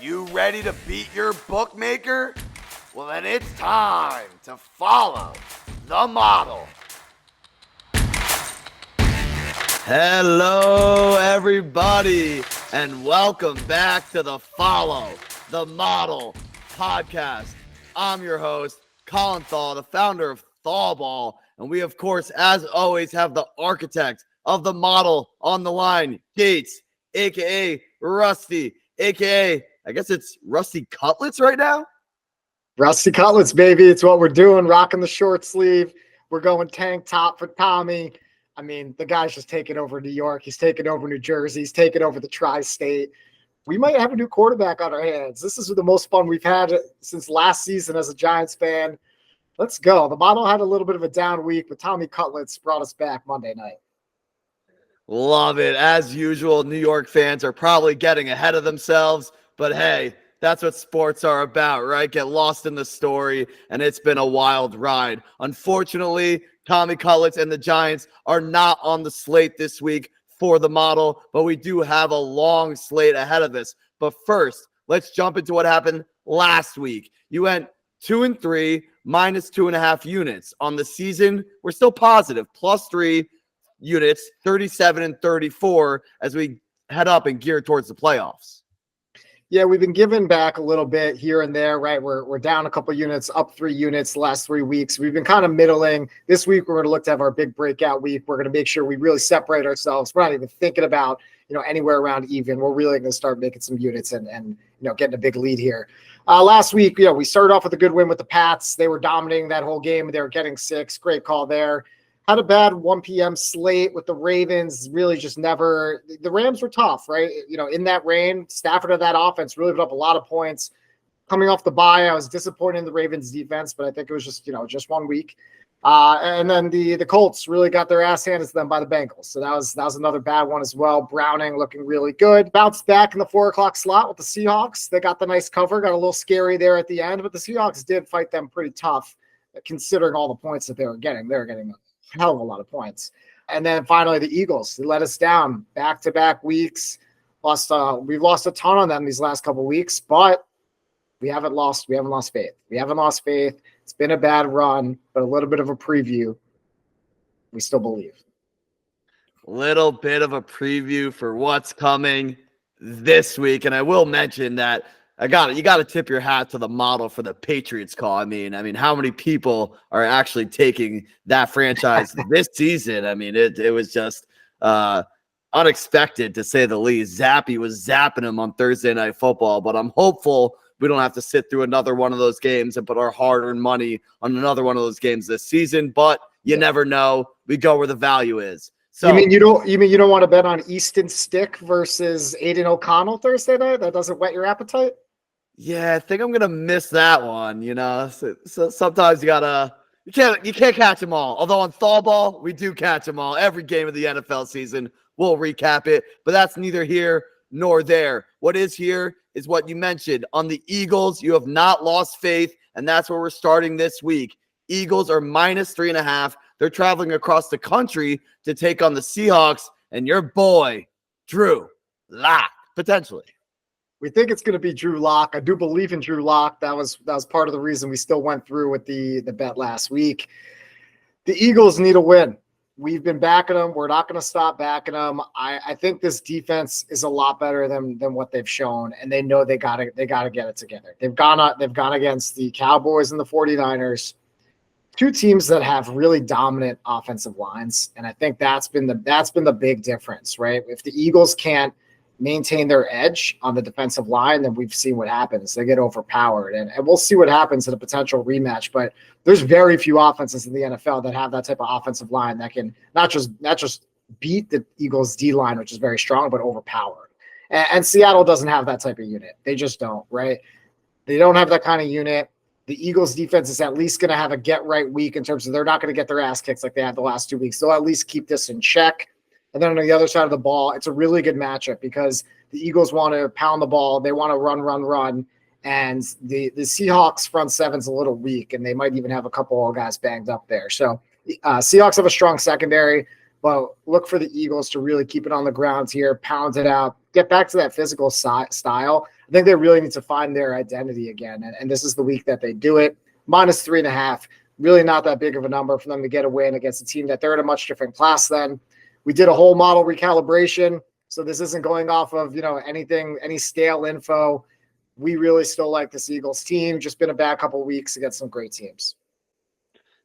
You ready to beat your bookmaker? Well, then it's time to follow the model. Hello, everybody, and welcome back to the Follow the Model podcast. I'm your host, Colin Thaw, the founder of ThawBall, and we, of course, as always, have the architect of the model on the line, Gates, a.k.a. Rusty, a.k.a. I guess it's Rusty Cutlets right now? Rusty Cutlets, baby. It's what we're doing. Rocking the short sleeve. We're going tank top for Tommy. I mean, the guy's just taking over New York. He's taking over New Jersey. He's taking over the tri-state. We might have a new quarterback on our hands. This is the most fun we've had since last season as a Giants fan. Let's go. The model had a little bit of a down week, but Tommy Cutlets brought us back Monday night. Love it. As usual, New York fans are probably getting ahead of themselves. But hey, that's what sports are about, right? Get lost in the story, and it's been a wild ride. Unfortunately, Tommy Cutlets and the Giants are not on the slate this week for the model, but we do have a long slate ahead of us. But first, let's jump into what happened last week. You went 2-3, minus 2.5 units. On the season, we're still positive, +3 units, 37 and 34 as we head up and gear towards the playoffs. Yeah, we've been giving back a little bit here and there, right? We're down a couple units, up 3 units the last 3 weeks. We've been kind of middling. This week, we're going to look to have our big breakout week. We're going to make sure we really separate ourselves. We're not even thinking about, anywhere around even. We're really going to start making some units and getting a big lead here. Last week, we started off with a good win with the Pats. They were dominating that whole game. They were getting 6. Great call there. Had a bad 1 p.m. slate with the Ravens. Really just never – the Rams were tough, right? In that rain, Stafford of that offense really put up a lot of points. Coming off the bye, I was disappointed in the Ravens defense, but I think it was just 1 week. And then the Colts really got their ass handed to them by the Bengals. So that was another bad one as well. Browning looking really good. Bounced back in the 4 o'clock slot with the Seahawks. They got the nice cover, got a little scary there at the end, but the Seahawks did fight them pretty tough considering all the points that they were getting. They were getting – hell of a lot of points. And then finally the Eagles, they let us down back-to-back weeks. We've lost a ton on them these last couple of weeks, but we haven't lost faith. It's been a bad run, but a little bit of a preview. We still believe. Little bit of a preview for what's coming this week. And I will mention that you got to tip your hat to the model for the Patriots call. I mean, how many people are actually taking that franchise this season? I mean, it was just unexpected to say the least. Zappy was zapping him on Thursday Night Football, but I'm hopeful we don't have to sit through another one of those games and put our hard-earned money on another one of those games this season. But you never know. We go where the value is. So, you don't want to bet on Easton Stick versus Aiden O'Connell Thursday night? That doesn't whet your appetite? Yeah, I think I'm gonna miss that one. So sometimes you can't catch them all. Although on ThawBall, we do catch them all. Every game of the NFL season, we'll recap it. But that's neither here nor there. What is here is what you mentioned on the Eagles. You have not lost faith, and that's where we're starting this week. Eagles are minus 3.5. They're traveling across the country to take on the Seahawks, and your boy Drew Lock potentially. We think it's going to be Drew Lock. I do believe in Drew Lock. That was part of the reason we still went through with the bet last week. The Eagles need a win. We've been backing them. We're not going to stop backing them. I think this defense is a lot better than what they've shown, and they know they got to get it together. They've gone against the Cowboys and the 49ers, 2 teams that have really dominant offensive lines, and I think that's been the big difference, right? If the Eagles can't maintain their edge on the defensive line, then we've seen what happens. They get overpowered, and we'll see what happens in a potential rematch. But there's very few offenses in the NFL that have that type of offensive line that can not just beat the Eagles' D line, which is very strong, but overpower. And Seattle doesn't have that type of unit. They just don't, right? They don't have that kind of unit. The Eagles' defense is at least going to have a get-right week in terms of they're not going to get their ass kicked like they had the last 2 weeks. They'll at least keep this in check. And then on the other side of the ball, it's a really good matchup because the Eagles want to pound the ball. They want to run. And the Seahawks front seven's a little weak, and they might even have a couple of guys banged up there. So Seahawks have a strong secondary. But look for the Eagles to really keep it on the ground here, pound it out, get back to that physical style. I think they really need to find their identity again. And this is the week that they do it. -3.5, really not that big of a number for them to get a win against a team that they're in a much different class than. We did a whole model recalibration, so this isn't going off of, any stale info. We really still like this Eagles team. Just been a bad couple of weeks against some great teams.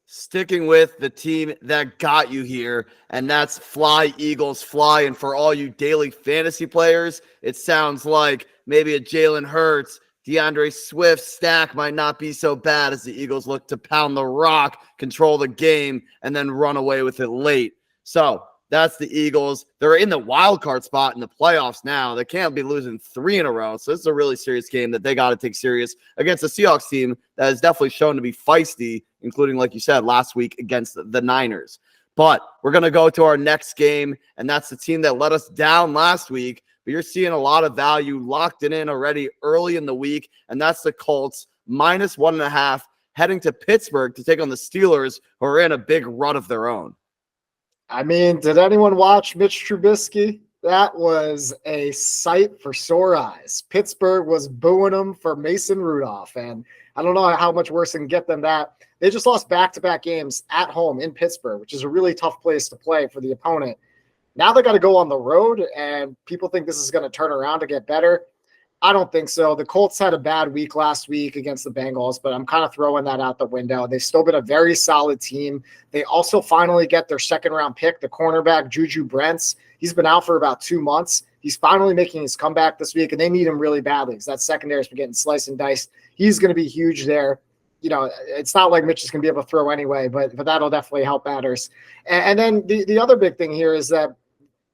Sticking with the team that got you here, and that's Fly Eagles Fly. And for all you daily fantasy players, it sounds like maybe a Jalen Hurts, DeAndre Swift stack might not be so bad as the Eagles look to pound the rock, control the game, and then run away with it late. So that's the Eagles. They're in the wild card spot in the playoffs now. They can't be losing 3 in a row. So this is a really serious game that they got to take serious against the Seahawks team that has definitely shown to be feisty, including, like you said, last week against the Niners. But we're going to go to our next game, and that's the team that let us down last week. But you're seeing a lot of value locked in already early in the week, and that's the Colts -1.5 heading to Pittsburgh to take on the Steelers, who are in a big rut of their own. I mean, did anyone watch Mitch Trubisky? That was a sight for sore eyes. Pittsburgh was booing him for Mason Rudolph, and I don't know how much worse it can get than that. They just lost back-to-back games at home in Pittsburgh, which is a really tough place to play for the opponent. Now they got to go on the road, and people think this is going to turn around to get better. I don't think so. The Colts had a bad week last week against the Bengals, but I'm kind of throwing that out the window. They've still been a very solid team. They also finally get their second-round pick, the cornerback Juju Brents. He's been out for about 2 months. He's finally making his comeback this week, and they need him really badly because that secondary has been getting sliced and diced. He's going to be huge there. It's not like Mitch is going to be able to throw anyway, but that'll definitely help batters. And then the other big thing here is that,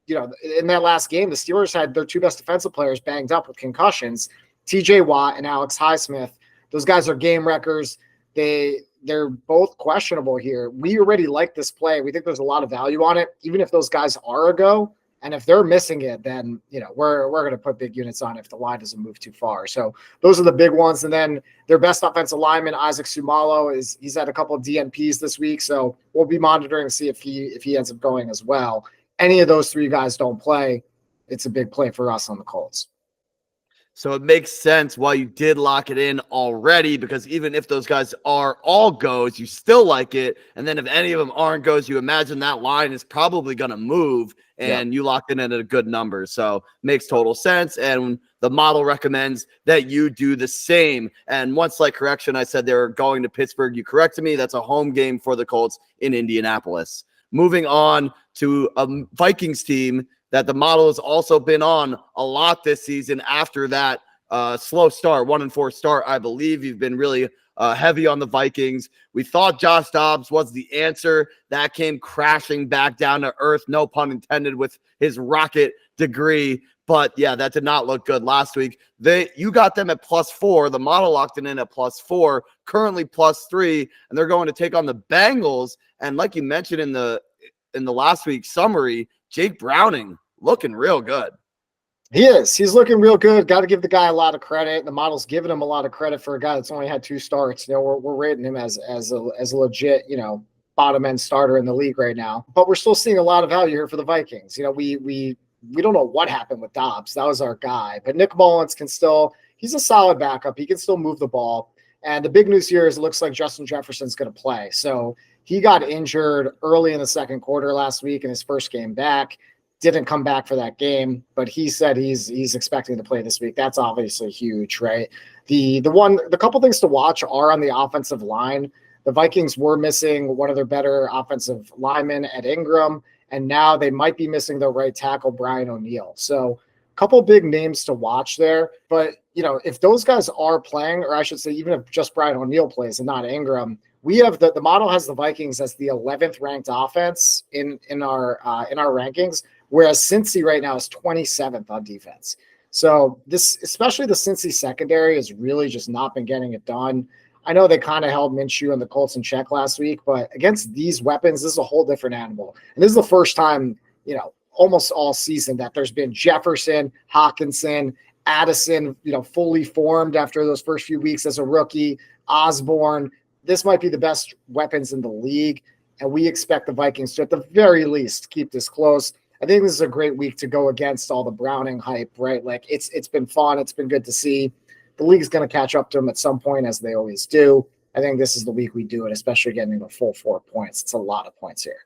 in that last game, the Steelers had their 2 best defensive players banged up with concussions, TJ Watt and Alex Highsmith. Those guys are game wreckers. They're both questionable here. We already like this play. We think there's a lot of value on it, even if those guys are a go. And if they're missing it, then, we're going to put big units on it if the line doesn't move too far. So those are the big ones. And then their best offensive lineman, Isaac Sumalo, he's had a couple of DNPs this week. So we'll be monitoring to see if he ends up going as well. Any of those 3 guys don't play, it's a big play for us on the Colts. So it makes sense why you did lock it in already, because even if those guys are all goes, you still like it. And then if any of them aren't goes, you imagine that line is probably going to move, and you locked in at a good number. So makes total sense. And the model recommends that you do the same. And one slight correction, I said they were going to Pittsburgh. You corrected me. That's a home game for the Colts in Indianapolis. Moving on to a Vikings team that the model has also been on a lot this season after that slow start, 1-4 start. I believe you've been really heavy on the Vikings. We thought Josh Dobbs was the answer. That came crashing back down to earth, no pun intended, with his rocket degree. But yeah, that did not look good last week. You got them at +4. The model locked it in at +4, currently +3, and they're going to take on the Bengals. And like you mentioned in the last week's summary, Jake Browning looking real good. He is. He's looking real good. Got to give the guy a lot of credit. The model's giving him a lot of credit for a guy that's only had 2 starts. We're rating him as a legit, bottom end starter in the league right now. But we're still seeing a lot of value here for the Vikings. We don't know what happened with Dobbs. That was our guy. But Nick Mullins he's a solid backup. He can still move the ball. And the big news here is it looks like Justin Jefferson's going to play. So he got injured early in the second quarter last week in his first game back. Didn't come back for that game, but he said he's expecting to play this week. That's obviously huge, right? The couple things to watch are on the offensive line. The Vikings were missing one of their better offensive linemen at Ingram, and now they might be missing their right tackle, Brian O'Neill. So a couple big names to watch there. But, if those guys are playing, or I should say even if just Brian O'Neill plays and not Ingram, we have the model has the Vikings as the 11th ranked offense in our rankings, whereas Cincy right now is 27th on defense. So especially the Cincy secondary, has really just not been getting it done. I know they kind of held Minshew and the Colts in check last week, but against these weapons, this is a whole different animal. And this is the first time, almost all season that there's been Jefferson, Hawkinson, Addison, fully formed after those first few weeks as a rookie, Osborne. This might be the best weapons in the league. and we expect the Vikings to, at the very least, keep this close. I think this is a great week to go against all the Browning hype, right? Like it's been fun. It's been good to see. The league's going to catch up to them at some point, as they always do. I think this is the week we do it, especially getting the full 4 points. It's a lot of points here.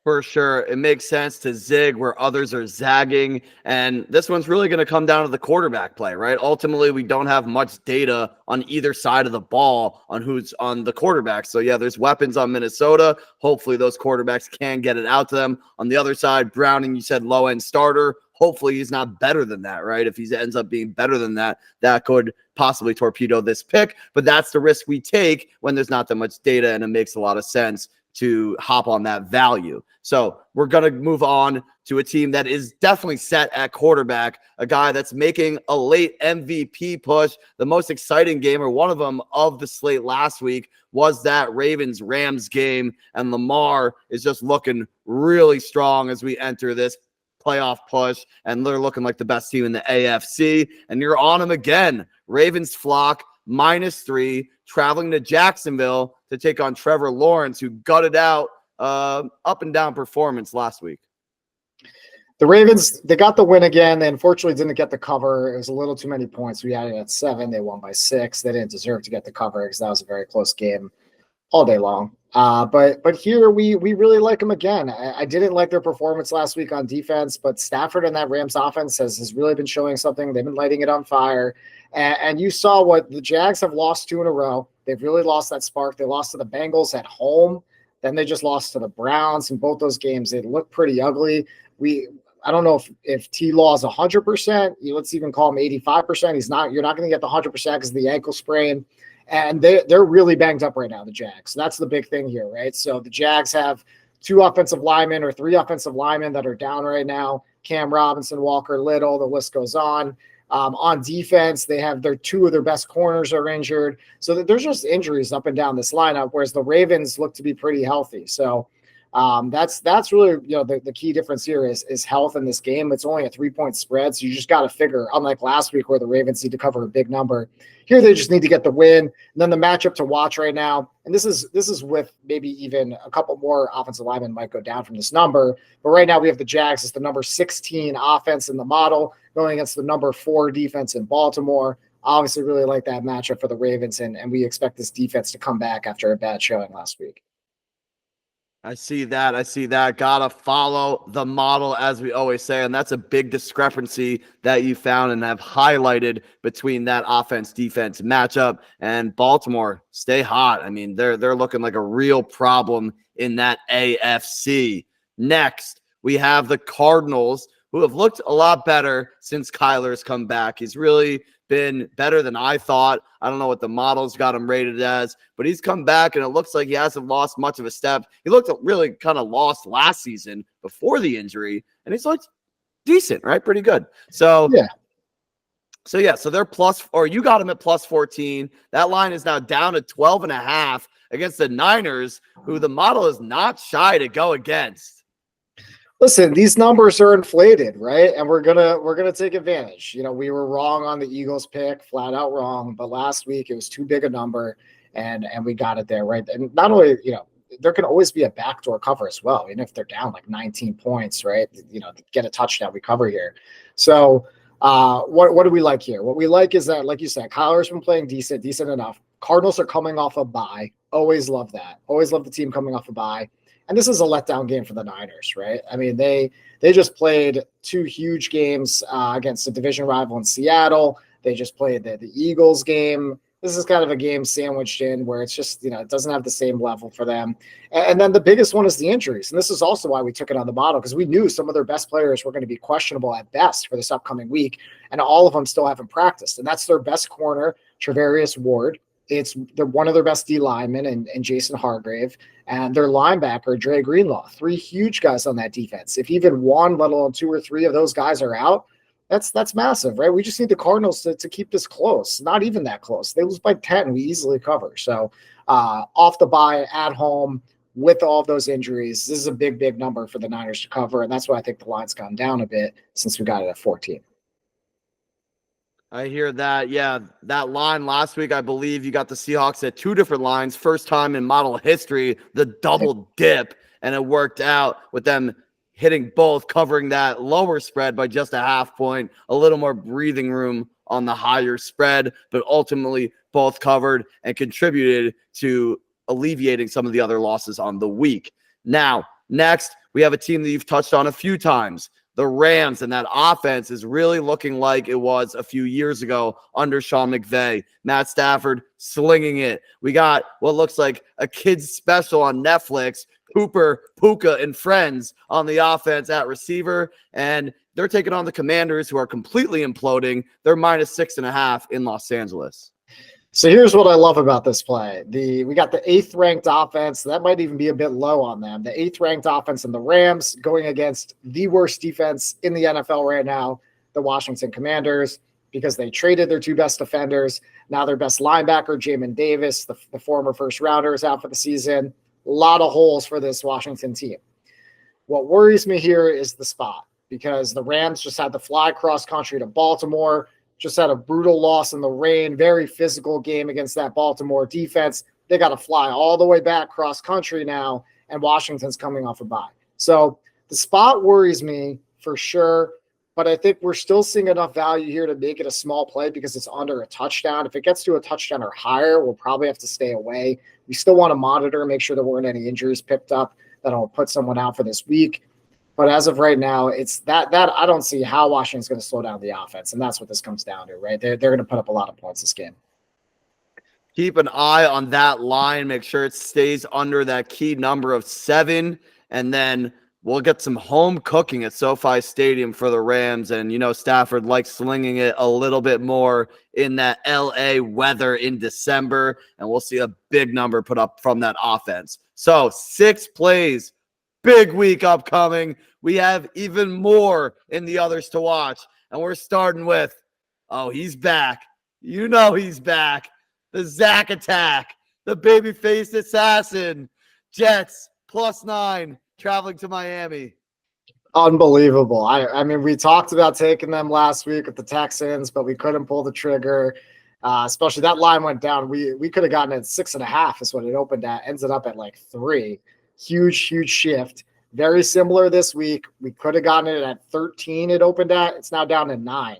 For sure. It makes sense to zig where others are zagging. And this one's really going to come down to the quarterback play, right? Ultimately, we don't have much data on either side of the ball on who's on the quarterback. So, yeah, there's weapons on Minnesota. Hopefully, those quarterbacks can get it out to them. On the other side, Browning, you said low-end starter. Hopefully, he's not better than that, right? If he ends up being better than that, that could possibly torpedo this pick. But that's the risk we take when there's not that much data, and it makes a lot of sense to hop on that value. So we're going to move on to a team that is definitely set at quarterback, a guy that's making a late MVP push. The most exciting game, or one of them, of the slate last week was that Ravens-Rams game, and Lamar is just looking really strong as we enter this playoff push, and they're looking like the best team in the AFC, and you're on them again. Ravens flock -3, traveling to Jacksonville to take on Trevor Lawrence, who gutted out up and down performance last week. The Ravens, they got the win again. They unfortunately didn't get the cover. It was a little too many points. We had it at 7. They won by 6. They didn't deserve to get the cover because that was a very close game all day long. But here we really like them again. I didn't like their performance last week on defense, but Stafford and that Rams offense has really been showing something. They've been lighting it on fire. And you saw what the Jags have lost 2 in a row. They've really lost that spark. They lost to the Bengals at home. Then they just lost to the Browns. In both those games, it looked pretty ugly. I don't know if T-Law is 100%. Let's even call him 85%. He's not. You're not going to get the 100% because of the ankle sprain. And they're really banged up right now, the Jags. So that's the big thing here, right? So the Jags have 2 offensive linemen or 3 offensive linemen that are down right now. Cam Robinson, Walker Little, the list goes on. On defense, they have 2 of their best corners are injured. So there's just injuries up and down this lineup, whereas the Ravens look to be pretty healthy. So that's really, the key difference here is health in this game. It's only a 3-point spread. So you just got to figure, unlike last week where the Ravens need to cover a big number, here they just need to get the win. And then the matchup to watch right now, and this is with maybe even a couple more offensive linemen might go down from this number. But right now we have the Jags as the number 16 offense in the model going against the number 4 defense in Baltimore. Obviously really like that matchup for the Ravens, and we expect this defense to come back after a bad showing last week. I see that. Gotta follow the model, as we always say. And that's a big discrepancy that you found and have highlighted between that offense-defense matchup. And Baltimore, stay hot. I mean, they're looking like a real problem in that AFC. Next, we have the Cardinals, who have looked a lot better since Kyler's come back. He's really been better than I thought. I don't know what the models got him rated as, but he's come back and it looks like he hasn't lost much of a step. He looked really kind of lost last season before the injury, and he's looked decent, right? Pretty good. So they're you got him at +14. That line is now down to 12.5 against the Niners, who the model is not shy to go against. Listen, these numbers are inflated, right? And we're gonna take advantage. We were wrong on the Eagles pick, flat out wrong. But last week it was too big a number, and we got it there, right? And not only, there can always be a backdoor cover as well, even if they're down like 19 points, right? To get a touchdown, we cover here. So what do we like here? What we like is that, like you said, Kyler's been playing decent enough. Cardinals are coming off a bye. Always love that. Always love the team coming off a bye. And this is a letdown game for the Niners, right? I mean, they just played 2 huge games against a division rival in Seattle. They just played the Eagles game. This is kind of a game sandwiched in where it's just, it doesn't have the same level for them. And then the biggest one is the injuries. And this is also why we took it on the model, because we knew some of their best players were going to be questionable at best for this upcoming week. And all of them still haven't practiced. And that's their best corner, Trevarius Ward. They're one of their best D linemen and Jason Hargrave, and their linebacker, Dre Greenlaw. 3 huge guys on that defense. If even one, let alone 2 or 3 of those guys are out, that's massive, right? We just need the Cardinals to keep this close. Not even that close. They lose by 10. We easily cover. So off the bye at home with all of those injuries, this is a big, big number for the Niners to cover. And that's why I think the line's gone down a bit since we got it at 14. I hear that. Yeah, that line last week, I believe you got the Seahawks at two different lines. First time in model history, the double dip, and it worked out with them hitting both, covering that lower spread by just a half point, a little more breathing room on the higher spread, but ultimately both covered and contributed to alleviating some of the other losses on the week. Now, next, we have a team that you've touched on a few times, the Rams, and that offense is really looking like it was a few years ago under Sean McVay. Matt Stafford slinging it. We got what looks like a kid's special on Netflix, Cooper, Puka, and friends on the offense at receiver, and they're taking on the Commanders, who are completely imploding. They're -6.5 in Los Angeles. So here's what I love about this play. We got the 8th ranked offense. That might even be a bit low on them. The 8th ranked offense in the Rams going against the worst defense in the NFL right now, the Washington Commanders, because they traded their 2 best defenders. Now their best linebacker, Jamin Davis, the former first rounder, is out for the season. A lot of holes for this Washington team. What worries me here is the spot, because the Rams just had to fly cross country to Baltimore, just had a brutal loss in the rain, very physical game against that Baltimore defense. They got to fly all the way back cross country now, and Washington's coming off a bye. So the spot worries me for sure, but I think we're still seeing enough value here to make it a small play because it's under a touchdown. If it gets to a touchdown or higher, we'll probably have to stay away. We still want to monitor, make sure there weren't any injuries picked up that'll put someone out for this week. But as of right now, it's that I don't see how Washington's going to slow down the offense, and that's what this comes down to, right? They're going to put up a lot of points this game. Keep an eye on that line. Make sure it stays under that key number of 7, and then we'll get some home cooking at SoFi Stadium for the Rams. And, Stafford likes slinging it a little bit more in that LA weather in December, and we'll see a big number put up from that offense. So 6 plays. Big week upcoming. We have even more in the others to watch. And we're starting with, he's back. He's back. The Zach attack. The babyface assassin. Jets +9 traveling to Miami. Unbelievable. I mean, we talked about taking them last week with the Texans, but we couldn't pull the trigger. Especially that line went down. We could have gotten it at 6.5 is what it opened at. Ended up at 3. Huge shift. Very similar this week. We could have gotten it at 13 it opened at. It's now down to 9.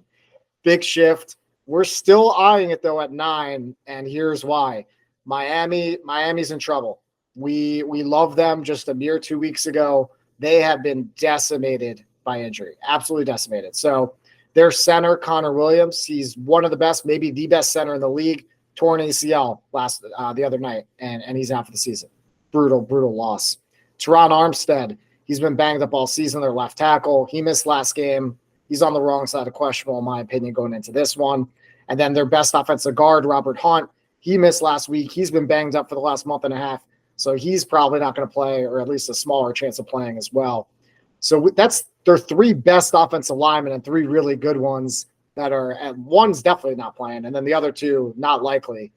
Big shift. We're still eyeing it, though, at 9, and here's why. Miami's in trouble. We love them just a mere 2 weeks ago. They have been decimated by injury. Absolutely decimated. So their center, Connor Williams, he's one of the best, maybe the best center in the league, torn ACL the other night, and he's out for the season. Brutal loss. Teron Armstead, he's been banged up all season, their left tackle. He missed last game. He's on the wrong side of questionable, in my opinion, going into this one. And then their best offensive guard, Robert Hunt, he missed last week. He's been banged up for the last month and a half, so he's probably not going to play, or at least a smaller chance of playing as well. So that's their 3 best offensive linemen and 3 really good ones that are, and one's definitely not playing, and then the other 2, not likely.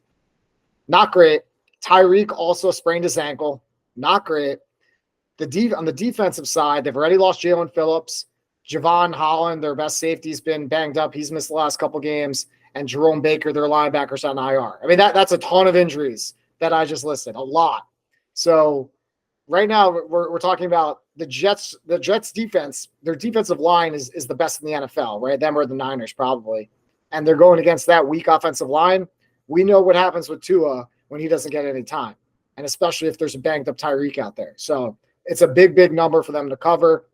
Not great. Tyreek also sprained his ankle. Not great. On the defensive side, they've already lost Jalen Phillips. Javon Holland, their best safety, has been banged up. He's missed the last couple games. And Jerome Baker, their linebacker's on IR. I mean, that's a ton of injuries that I just listed. A lot. So right now we're talking about the Jets. The Jets defense, their defensive line is the best in the NFL, right? Them or the Niners probably. And they're going against that weak offensive line. We know what happens with Tua when he doesn't get any time. And especially if there's a banged up Tyreek out there. So it's a big number for them to cover.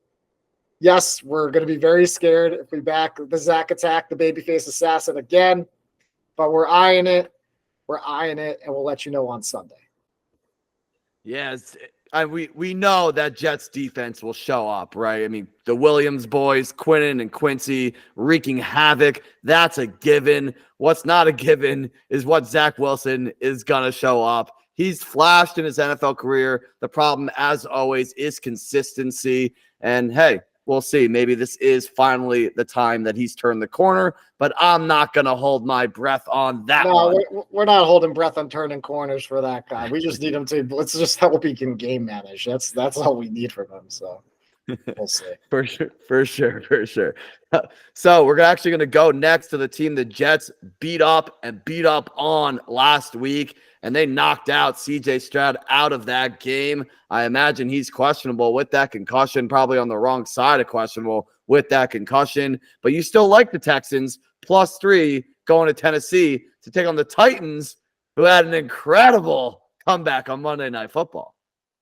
Yes, we're going to be very scared if we back the Zach attack, the babyface assassin again, but we're eyeing it. And we'll let you know on Sunday. Yes, we know that Jets defense will show up, right? I mean, the Williams boys, Quinnen and Quincy, wreaking havoc. That's a given. What's not a given is what Zach Wilson is going to show up. He's flashed in his NFL career. The problem, as always, is consistency. And hey, we'll see. Maybe this is finally the time that he's turned the corner, but I'm not going to hold my breath on that one. We're not holding breath on turning corners for that guy. We just need him to, let's just hope he can game manage. That's all we need from him. So We'll see. For sure, for sure, for sure. So we're actually going to go next to the team the Jets beat up on last week, and they knocked out CJ Stroud out of that game. I imagine he's questionable with that concussion, probably on the wrong side of questionable with that concussion. But you still like the Texans +3 going to Tennessee to take on the Titans, who had an incredible comeback on Monday Night Football.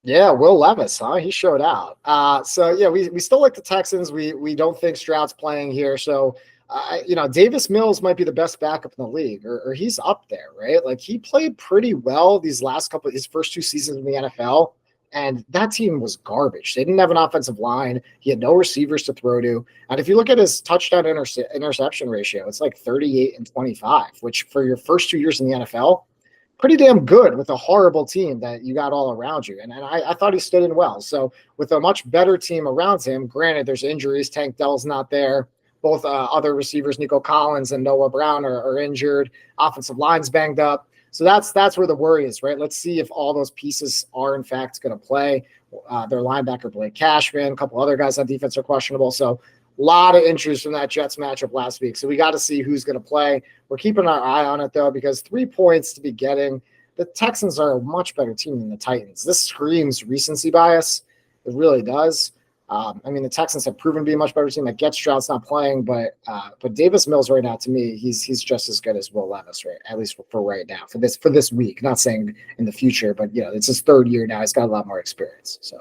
Yeah, Will Levis, huh? He showed out. So yeah, we still like the Texans. We don't think Stroud's playing here. So Davis Mills might be the best backup in the league, or he's up there, right? Like he played pretty well these his first 2 seasons in the NFL, and that team was garbage. They didn't have an offensive line. He had no receivers to throw to. And if you look at his touchdown interception ratio, it's like 38-25, which for your first 2 years in the NFL, pretty damn good with a horrible team that you got all around you. And I thought he stood in well. So with a much better team around him, granted there's injuries, Tank Dell's not there. Both other receivers, Nico Collins and Noah Brown are injured. Offensive line's banged up. So that's where the worry is, right? Let's see if all those pieces are in fact going to play. Their linebacker, Blake Cashman, a couple other guys on defense are questionable. So a lot of interest from that Jets matchup last week. So we got to see who's going to play. We're keeping our eye on it, though, because 3 points to be getting. The Texans are a much better team than the Titans. This screams recency bias. It really does. The Texans have proven to be a much better team. I get Stroud's not playing, but Davis Mills right now, to me, he's just as good as Will Levis, right? At least for right now, for this week. Not saying in the future, but it's his 3rd year now. He's got a lot more experience. So.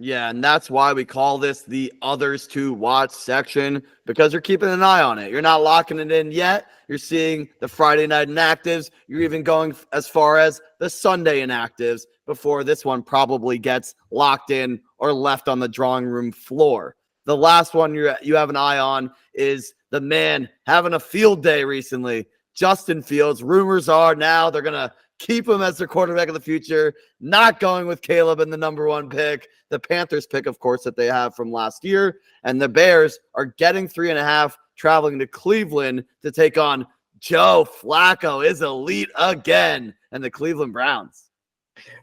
Yeah, and that's why we call this the others to watch section, because you're keeping an eye on it. You're not locking it in yet. You're seeing the Friday night inactives. You're even going as far as the Sunday inactives before this one probably gets locked in or left on the drawing room floor. The last one you have an eye on is the man having a field day recently, Justin Fields. Rumors are now they're going to keep him as their quarterback of the future, not going with Caleb in the number 1 pick, the Panthers pick, of course, that they have from last year. And the Bears are getting 3.5, traveling to Cleveland to take on Joe Flacco is elite again and the Cleveland Browns.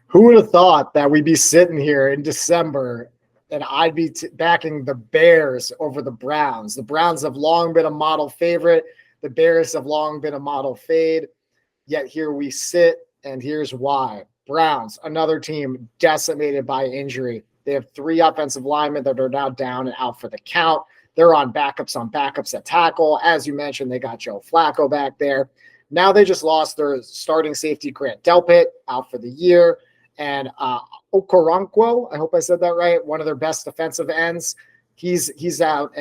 Who would have thought that we'd be sitting here in December and I'd be backing the Bears over the Browns? The Browns have long been a model favorite. The Bears have long been a model fade. Yet here we sit, and here's why. Browns, another team decimated by injury. They have 3 offensive linemen that are now down and out for the count. They're on backups at tackle. As you mentioned, they got Joe Flacco back there. Now they just lost their starting safety, Grant Delpit, out for the year. And Okoronkwo, I hope I said that right, one of their best defensive ends, he's out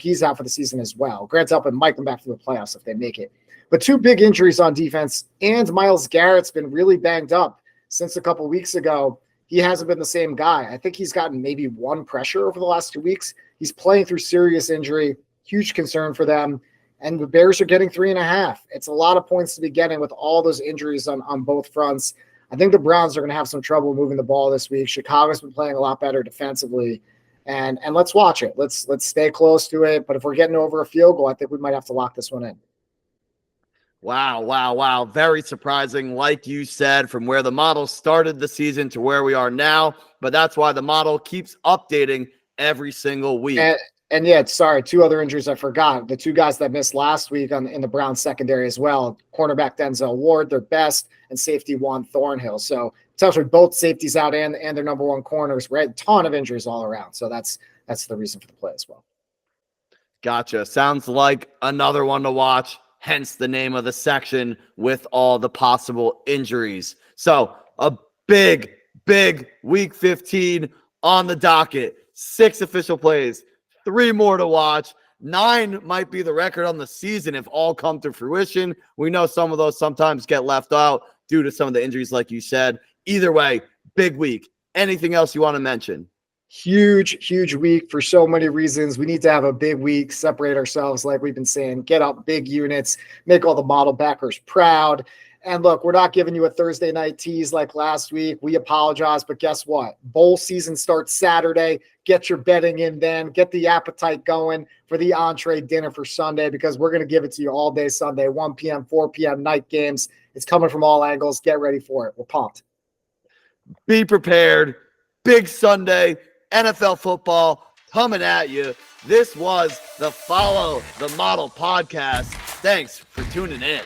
he's out for the season as well. Grant Delpit might come back for the playoffs if they make it. But 2 big injuries on defense, and Myles Garrett's been really banged up since a couple weeks ago. He hasn't been the same guy. I think he's gotten maybe 1 pressure over the last 2 weeks. He's playing through serious injury, huge concern for them. And the Bears are getting 3.5. It's a lot of points to be getting with all those injuries on both fronts. I think the Browns are going to have some trouble moving the ball this week. Chicago's been playing a lot better defensively. And let's watch it. Let's stay close to it. But if we're getting over a field goal, I think we might have to lock this one in. Wow. Very surprising, like you said, from where the model started the season to where we are now. But that's why the model keeps updating every single week. And yeah, sorry, 2 other injuries I forgot. The 2 guys that missed last week in the Browns secondary as well. Cornerback Denzel Ward, their best, and safety Juan Thornhill. So essentially both safeties out and their number 1 corners. Right, ton of injuries all around. So that's the reason for the play as well. Gotcha. Sounds like another one to watch. Hence the name of the section with all the possible injuries. So a big week 15 on the docket. 6 official plays, 3 more to watch. 9 might be the record on the season if all come to fruition. We know some of those sometimes get left out due to some of the injuries, like you said. Either way, big week. Anything else you want to mention? Huge week for so many reasons. We need to have a big week, separate ourselves, like we've been saying, get up big units, make all the model backers proud. And look, we're not giving you a Thursday night tease like last week. We apologize, but guess what? Bowl season starts Saturday. Get your betting in then. Get the appetite going for the entree dinner for Sunday, because we're going to give it to you all day Sunday, 1 p.m., 4 p.m. night games. It's coming from all angles. Get ready for it. We're pumped. Be prepared. Big Sunday. NFL football coming at you. This was the Follow the Model podcast. Thanks for tuning in.